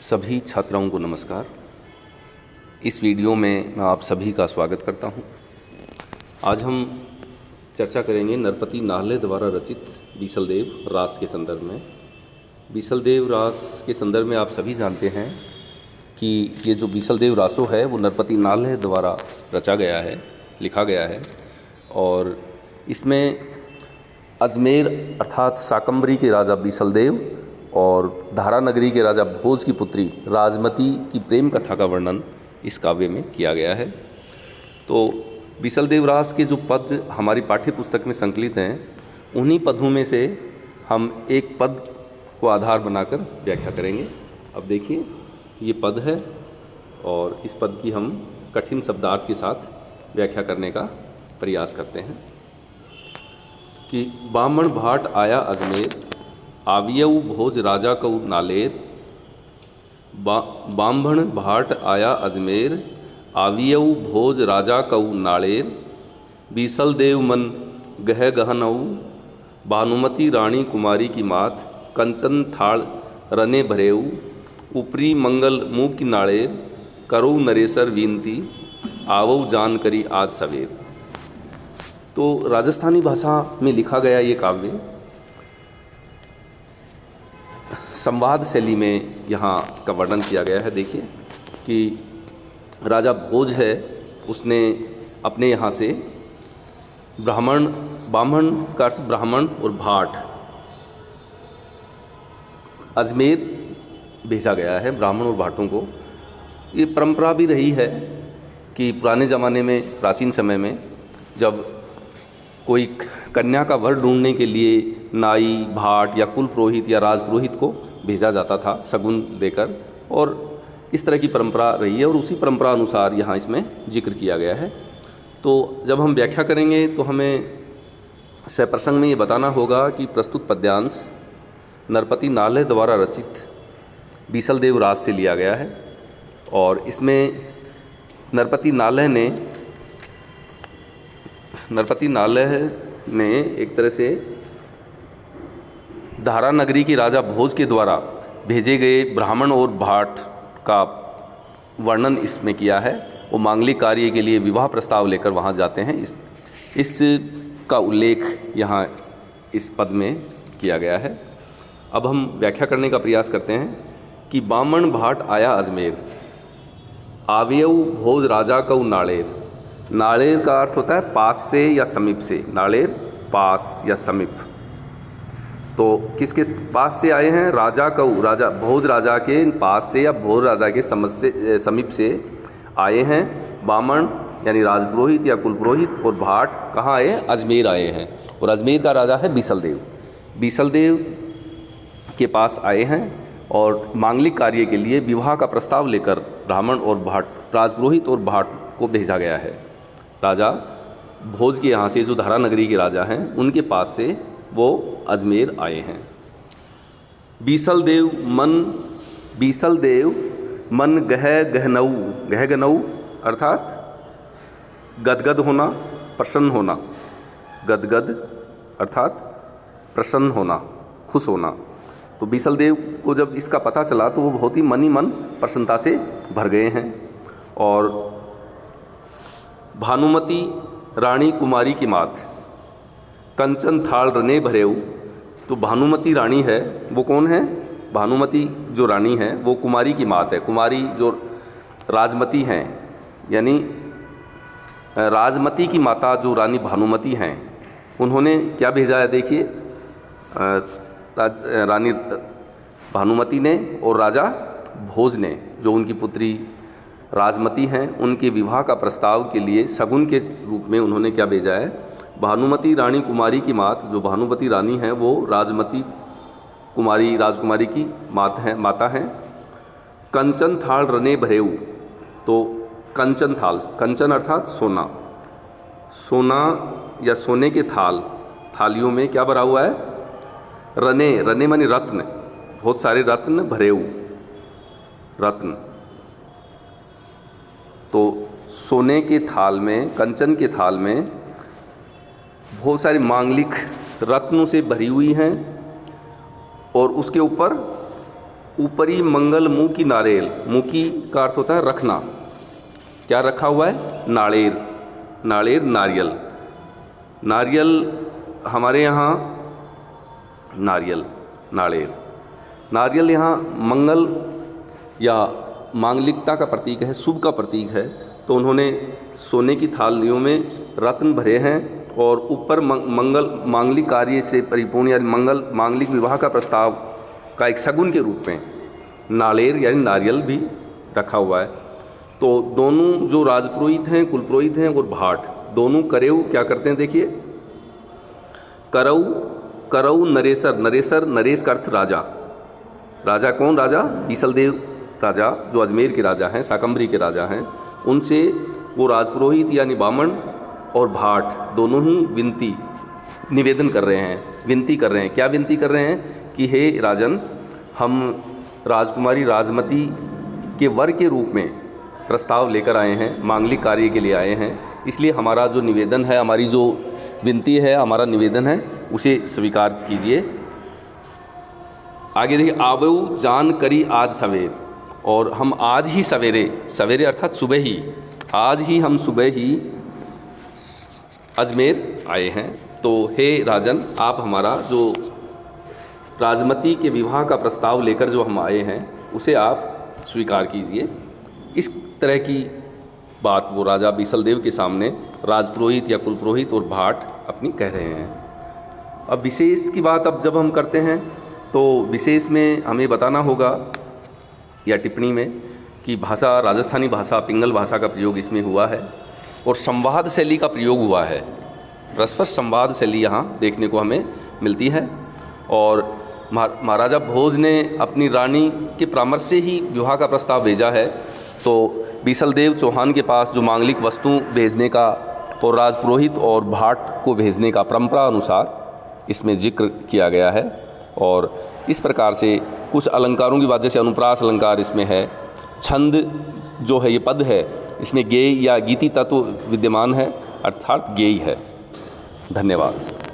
सभी छात्राओं को नमस्कार। इस वीडियो में मैं आप सभी का स्वागत करता हूं। आज हम चर्चा करेंगे नरपति नाहले द्वारा रचित बीसलदेव रास के संदर्भ में। बीसलदेव रास के संदर्भ में आप सभी जानते हैं कि ये जो बीसलदेव रासो है वो नरपति नाहले द्वारा रचा गया है, लिखा गया है। और इसमें अजमेर अर्थात शाकंभरी के राजा बीसलदेव और धारा नगरी के राजा भोज की पुत्री राजमती की प्रेम कथा का वर्णन इस काव्य में किया गया है। तो बीसलदेव रास के जो पद हमारी पाठ्य पुस्तक में संकलित हैं, उन्हीं पदों में से हम एक पद को आधार बनाकर व्याख्या करेंगे। अब देखिए, ये पद है और इस पद की हम कठिन शब्दार्थ के साथ व्याख्या करने का प्रयास करते हैं कि बामण भाट आया अजमेर, आवियऊ भोज राजा कऊ नालेर। बामण भाट आया अजमेर, आवियऊ भोज राजा कऊ नालेर। बीसलदेव मन गह गहनऊ, भानुमती रानी कुमारी की मात। कंचन थाल रने भरेऊ, ऊपरी मंगल मुँह की नाड़ेर। करऊ नरेसर विनती, आवऊ जान करी आज सवेर। तो राजस्थानी भाषा में लिखा गया ये काव्य संवाद शैली में यहाँ इसका वर्णन किया गया है। देखिए कि राजा भोज है, उसने अपने यहाँ से ब्राह्मण का अर्थ ब्राह्मण और भाट अजमेर भेजा गया है। ब्राह्मण और भाटों को ये परंपरा भी रही है कि पुराने ज़माने में, प्राचीन समय में, जब कोई कन्या का वर ढूंढने के लिए नाई, भाट या कुल पुरोहित या राजपुरोहित को भेजा जाता था शगुन देकर, और इस तरह की परंपरा रही है और उसी परंपरा अनुसार यहाँ इसमें जिक्र किया गया है। तो जब हम व्याख्या करेंगे तो हमें सप्रसंग में ये बताना होगा कि प्रस्तुत पद्यांश नरपति नाहले द्वारा रचित बीसलदेव रास से लिया गया है और इसमें नरपति नाहले ने एक तरह से धारा नगरी के राजा भोज के द्वारा भेजे गए ब्राह्मण और भाट का वर्णन इसमें किया है। वो मांगलिक कार्य के लिए विवाह प्रस्ताव लेकर वहाँ जाते हैं। इस का उल्लेख यहाँ इस पद में किया गया है। अब हम व्याख्या करने का प्रयास करते हैं कि बामण भाट आया अजमेर, आवियऊ भोज राजा कऊ नाड़ेर। नाड़ेर का अर्थ होता है पास से या समीप से। नाड़ेर पास या समीप। तो किसके पास से आए हैं? राजा कऊ, राजा भोज राजा के पास से या भोज राजा के समीप से आए हैं। बामण यानी राजपुरोहित या कुलपुरोहित और भाट कहाँ आए? अजमेर आए हैं। और अजमेर का राजा है बीसलदेव। बीसलदेव के पास आए हैं और मांगलिक कार्य के लिए विवाह का प्रस्ताव लेकर ब्राह्मण और भाट, राजपुरोहित और भाट को भेजा गया है। राजा भोज के यहाँ से, जो धारा नगरी के राजा हैं, उनके पास से वो अजमेर आए हैं। बीसलदेव मन गह गहनऊ अर्थात गदगद होना, प्रसन्न होना। गदगद अर्थात प्रसन्न होना, खुश होना। तो बीसलदेव को जब इसका पता चला तो वो बहुत ही मन ही मन प्रसन्नता से भर गए हैं। और भानुमती रानी कुमारी की मात, कंचन थाल रने भरेऊ। तो भानुमती रानी है, वो कौन है? भानुमती जो रानी है वो कुमारी की मात है। कुमारी जो राजमती हैं, यानी राजमती की माता जो रानी भानुमती हैं, उन्होंने क्या भेजा है? देखिए, रानी भानुमती ने और राजा भोज ने, जो उनकी पुत्री राजमती हैं, उनके विवाह का प्रस्ताव के लिए शगुन के रूप में उन्होंने क्या भेजा है? भानुमती रानी कुमारी की मात, जो भानुमती रानी हैं वो राजमती कुमारी, राजकुमारी की माता हैं। कंचन थाल रने भरेऊ। तो कंचन थाल, कंचन अर्थात सोना। सोना या सोने के थालियों में क्या भरा हुआ है? रने माने रत्न, बहुत सारे रत्न। भरेऊ रत्न। तो सोने के थाल में, कंचन के थाल में बहुत सारे मांगलिक रत्नों से भरी हुई हैं और उसके ऊपर ऊपरी मंगल मुँह की नारियल, मुँह की का अर्थ होता है रखना, क्या रखा हुआ है? नाड़ेर, नाड़ेर नारियल, नारियल हमारे यहाँ नारियल, नाड़ेर, नारियल यहाँ मंगल या मांगलिकता का प्रतीक है, शुभ का प्रतीक है। तो उन्होंने सोने की थालियों में रत्न भरे हैं और ऊपर मंगल मांगलिक कार्य से परिपूर्ण यानी मंगल मांगलिक विवाह का प्रस्ताव का एक शगुन के रूप में नालेर यानी नारियल भी रखा हुआ है। तो दोनों जो राजपुरोहित हैं, कुलपुरोहित हैं और भाट, दोनों करेऊ क्या करते हैं? देखिए, करऊ, करऊ नरेसर, नरेसर नरेश का अर्थ राजा, राजा कौन? राजा बीसलदेव राजा, जो अजमेर के राजा हैं, शाकंभरी के राजा हैं, उनसे वो राजपुरोहित यानी बामन और भाट दोनों ही विनती निवेदन कर रहे हैं, विनती कर रहे हैं। क्या विनती कर रहे हैं? कि हे राजन, हम राजकुमारी राजमती के वर के रूप में प्रस्ताव लेकर आए हैं, मांगलिक कार्य के लिए आए हैं, इसलिए हमारा जो निवेदन है, हमारी जो विनती है, हमारा निवेदन है, उसे स्वीकार कीजिए। आगे देखिए, आवऊ जान करी आज सवेर, और हम आज ही सवेरे, सवेरे अर्थात सुबह ही, आज ही हम सुबह ही अजमेर आए हैं। तो हे राजन, आप हमारा जो राजमती के विवाह का प्रस्ताव लेकर जो हम आए हैं, उसे आप स्वीकार कीजिए। इस तरह की बात वो राजा बीसलदेव के सामने राजपुरोहित या कुलपुरोहित और भाट अपनी कह रहे हैं। अब विशेष की बात अब जब हम करते हैं, तो विशेष में हमें बताना होगा या टिप्पणी में कि भाषा, राजस्थानी भाषा, पिंगल भाषा का प्रयोग इसमें हुआ है और संवाद शैली का प्रयोग हुआ है। परस्पर संवाद शैली यहाँ देखने को हमें मिलती है। और महाराजा भोज ने अपनी रानी के परामर्श से ही विवाह का प्रस्ताव भेजा है। तो बीसलदेव चौहान के पास जो मांगलिक वस्तु भेजने का और राजपुरोहित और भाट को भेजने का परंपरा अनुसार इसमें जिक्र किया गया है। और इस प्रकार से कुछ अलंकारों की बात, जैसे अनुप्रास अलंकार इसमें है, छंद जो है, ये पद है, इसमें गेय या गीति तत्व विद्यमान है, अर्थात गेय है। धन्यवाद।